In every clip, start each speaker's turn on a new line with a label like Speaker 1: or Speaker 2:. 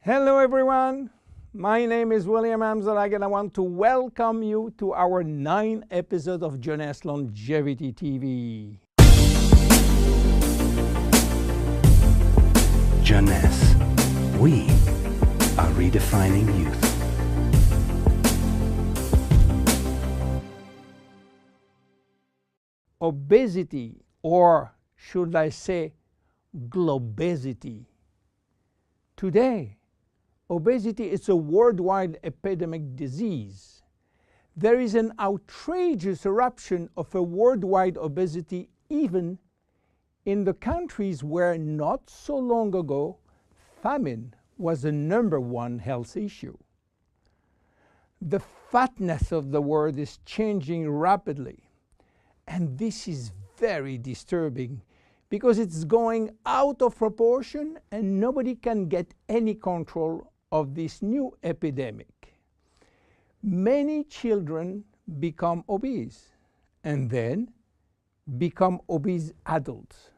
Speaker 1: Hello everyone, my name is William Amzalag and I want to welcome you to our 9th episode of Jeunesse Longevity TV.
Speaker 2: Jeunesse, we are redefining youth.
Speaker 1: Obesity, or should I say globesity. Today, obesity is a worldwide epidemic disease. There is an outrageous eruption of a worldwide obesity even in the countries where not so long ago famine was the #1 health issue. The fatness of the world is changing rapidly, and this is very disturbing because it's going out of proportion and nobody can get any control of this new epidemic. Many children become obese and then become obese adults.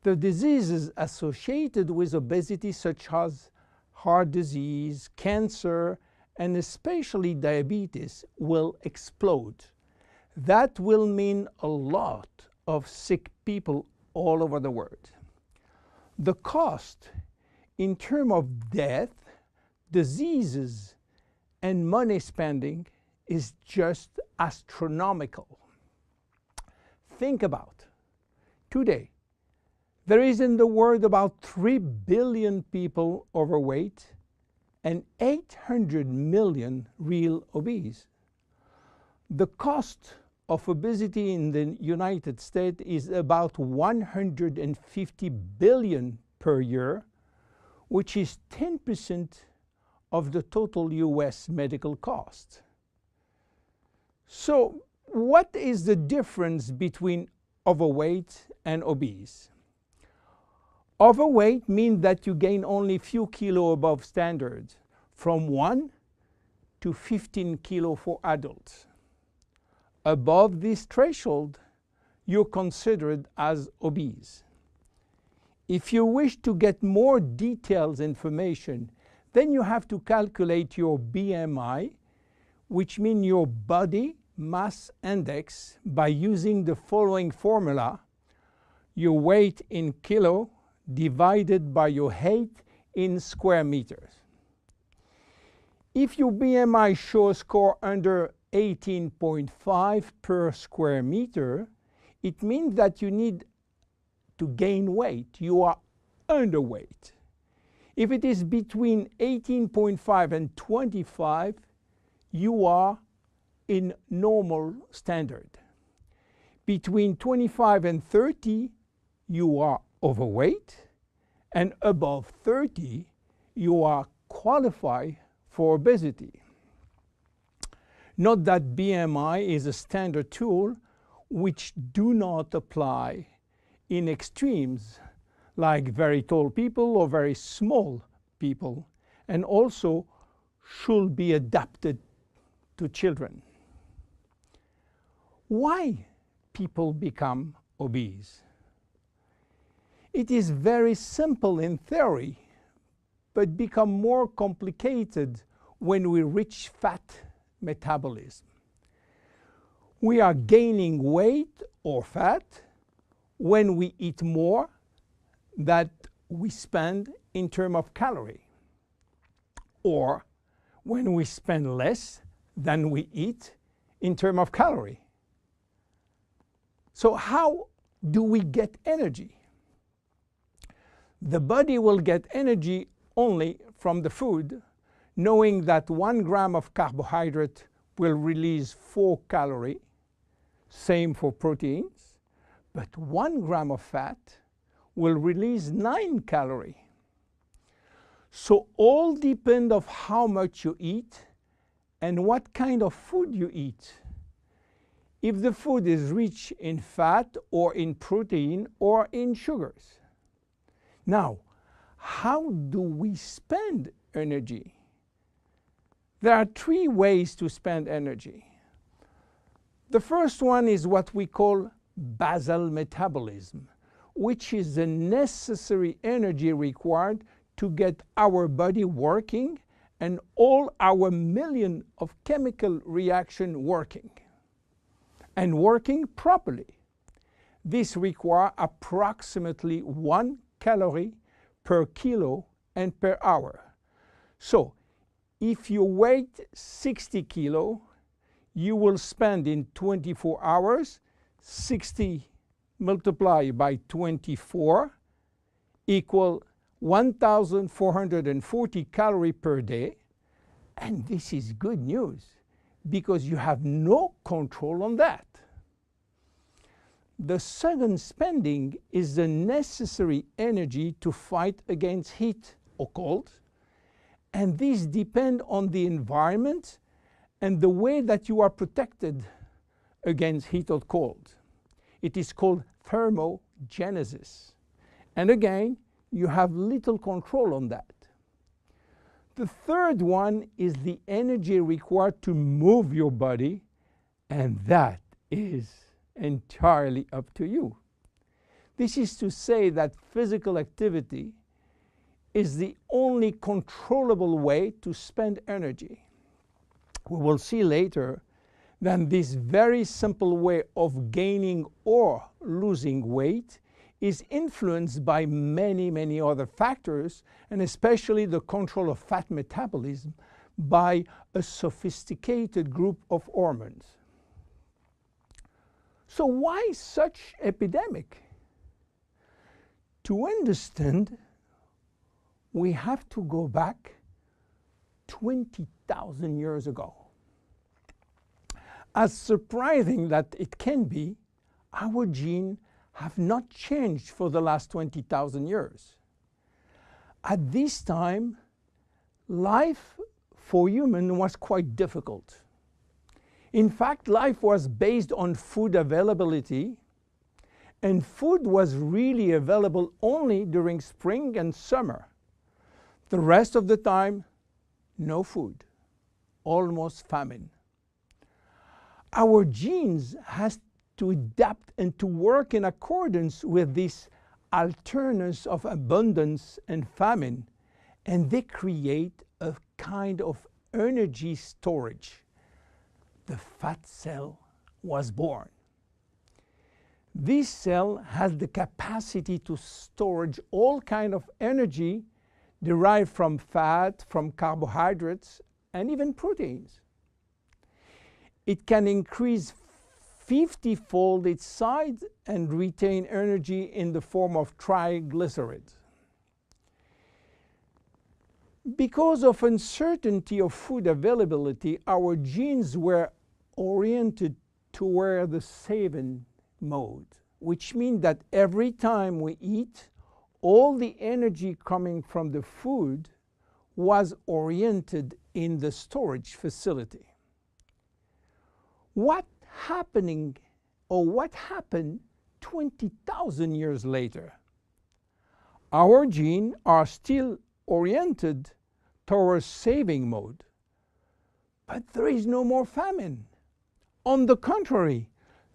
Speaker 1: The diseases associated with obesity, such as heart disease, cancer, and especially diabetes, will explode. That will mean a lot of sick people all over the world. The cost in terms of death, diseases, and money spending is just astronomical. Think about today. There is in the world about 3 billion people overweight and 800 million real obese. The cost of obesity in the United States is about 150 billion per year, which is 10% of the total US medical cost. So what is the difference between overweight and obese? Overweight means that you gain only few kilos above standard, from 1 to 15 kilos for adults. Above this threshold, you're considered as obese. If you wish to get more detailed information, then you have to calculate your BMI, which means your body mass index, by using the following formula: your weight in kilo divided by your height in square meters. If your BMI shows score under 18.5 per square meter, it means that you need to gain weight. You are underweight. If it is between 18.5 and 25, you are in normal standard. Between 25 and 30, you are overweight, and above 30, you are qualified for obesity. Note that BMI is a standard tool which do not apply in extremes like very tall people or very small people, and also should be adapted to children. Why people become obese? It is very simple in theory, but become more complicated when we reach fat metabolism. We are gaining weight or fat when we eat more than we spend in terms of calorie, or when we spend less than we eat in terms of calorie. So how do we get energy? The body will get energy only from the food, knowing that 1 gram of carbohydrate will release 4 calories, same for proteins, but 1 gram of fat will release 9 calories. So all depend on how much you eat and what kind of food you eat. If the food is rich in fat or in protein or in sugars. Now, how do we spend energy? There are 3 ways to spend energy. The first one is what we call basal metabolism, which is the necessary energy required to get our body working and all our million of chemical reaction working and working properly. This requires approximately 1 calorie per kilo and per hour. So if you weigh 60 kilo, you will spend in 24 hours 60 multiplied by 24 equal 1,440 calories per day. And this is good news because you have no control on that. The second spending is the necessary energy to fight against heat or cold. And these depend on the environment and the way that you are protected against heat or cold. It is called thermogenesis. And again, you have little control on that. The third one is the energy required to move your body, and that is entirely up to you. This is to say that physical activity is the only controllable way to spend energy. We will see later that this very simple way of gaining or losing weight is influenced by many, many other factors, and especially the control of fat metabolism by a sophisticated group of hormones. So why such epidemic? To understand, we have to go back 20,000 years ago. As surprising that it can be, our genes have not changed for the last 20,000 years. At this time, life for humans was quite difficult. In fact, life was based on food availability, and food was really available only during spring and summer. The rest of the time, no food, almost famine. Our genes has to adapt and to work in accordance with this alternance of abundance and famine, and they create a kind of energy storage. The fat cell was born. This cell has the capacity to store all kinds of energy derived from fat, from carbohydrates, and even proteins. It can increase 50-fold its size and retain energy in the form of triglycerides. Because of uncertainty of food availability, our genes were oriented toward the saving mode, which means that every time we eat, all the energy coming from the food was oriented in the storage facility. What happened 20,000 years later? Our genes are still oriented towards saving mode, but there is no more famine. On the contrary,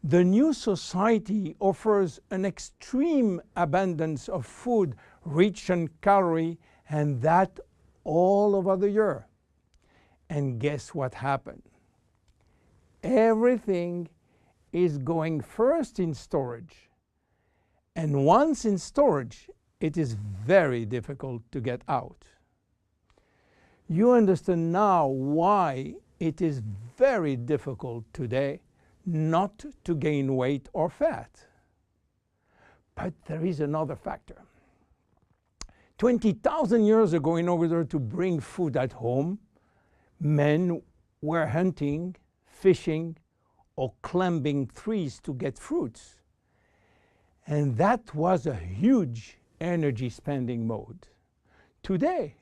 Speaker 1: the new society offers an extreme abundance of food rich in calories, and that all over the year. And guess what happened? Everything is going first in storage. And once in storage, it is very difficult to get out. You understand now why it is very difficult today not to gain weight or fat. But there is another factor. 20,000 years ago, in order to bring food at home, men were hunting, fishing, or climbing trees to get fruits. And that was a huge energy spending mode. Today,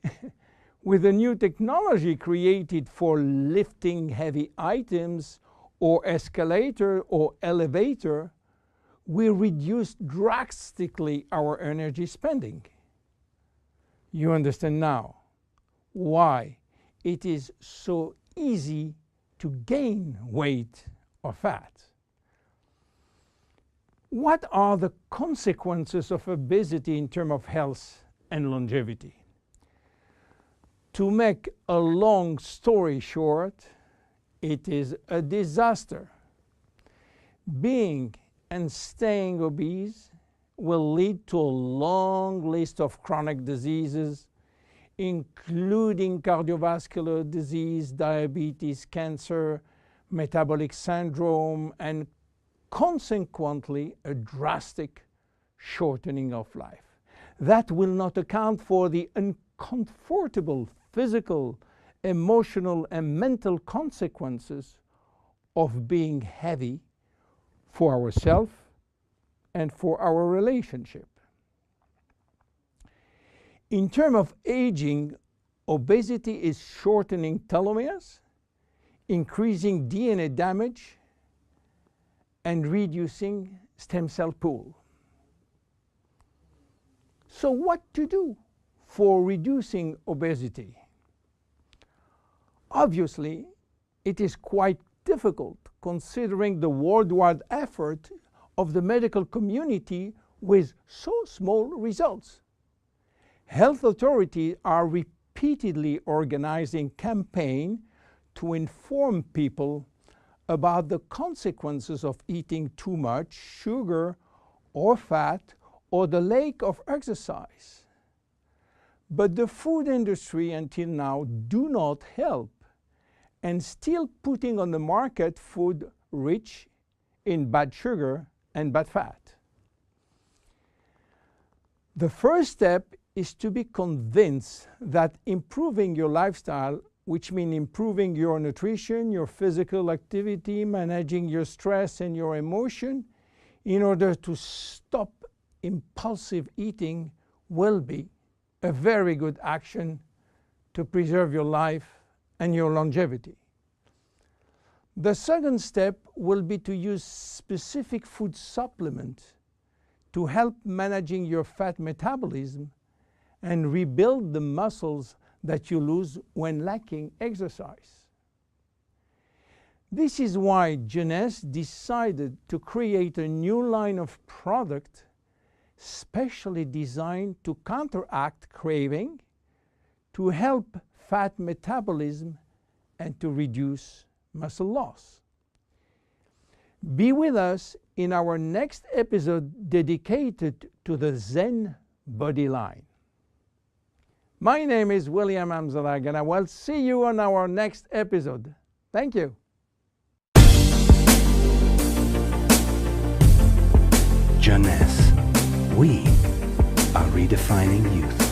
Speaker 1: with the new technology created for lifting heavy items or escalator or elevator, we reduce drastically our energy spending. You understand now why it is so easy to gain weight or fat. What are the consequences of obesity in terms of health and longevity? To make a long story short, it is a disaster. Being and staying obese will lead to a long list of chronic diseases, including cardiovascular disease, diabetes, cancer, metabolic syndrome, and consequently a drastic shortening of life. That will not account for the uncomfortable physical, emotional, and mental consequences of being heavy for ourselves and for our relationship. In terms of aging, obesity is shortening telomeres, increasing DNA damage, and reducing stem cell pool. So what to do for reducing obesity? Obviously, it is quite difficult considering the worldwide effort of the medical community with so small results. Health authorities are repeatedly organizing campaigns to inform people about the consequences of eating too much sugar or fat or the lack of exercise. But the food industry until now do not help and still putting on the market food rich in bad sugar and bad fat. The first step is to be convinced that improving your lifestyle, which means improving your nutrition, your physical activity, managing your stress and your emotion, in order to stop impulsive eating, will be a very good action to preserve your life and your longevity. The second step will be to use specific food supplements to help managing your fat metabolism and rebuild the muscles that you lose when lacking exercise. This is why Jeunesse decided to create a new line of product specially designed to counteract craving, to help fat metabolism, and to reduce muscle loss. Be with us in our next episode dedicated to the Zen Body line. My name is William Amzalag, and I will see you on our next episode. Thank you.
Speaker 2: Jeunesse. We are redefining youth.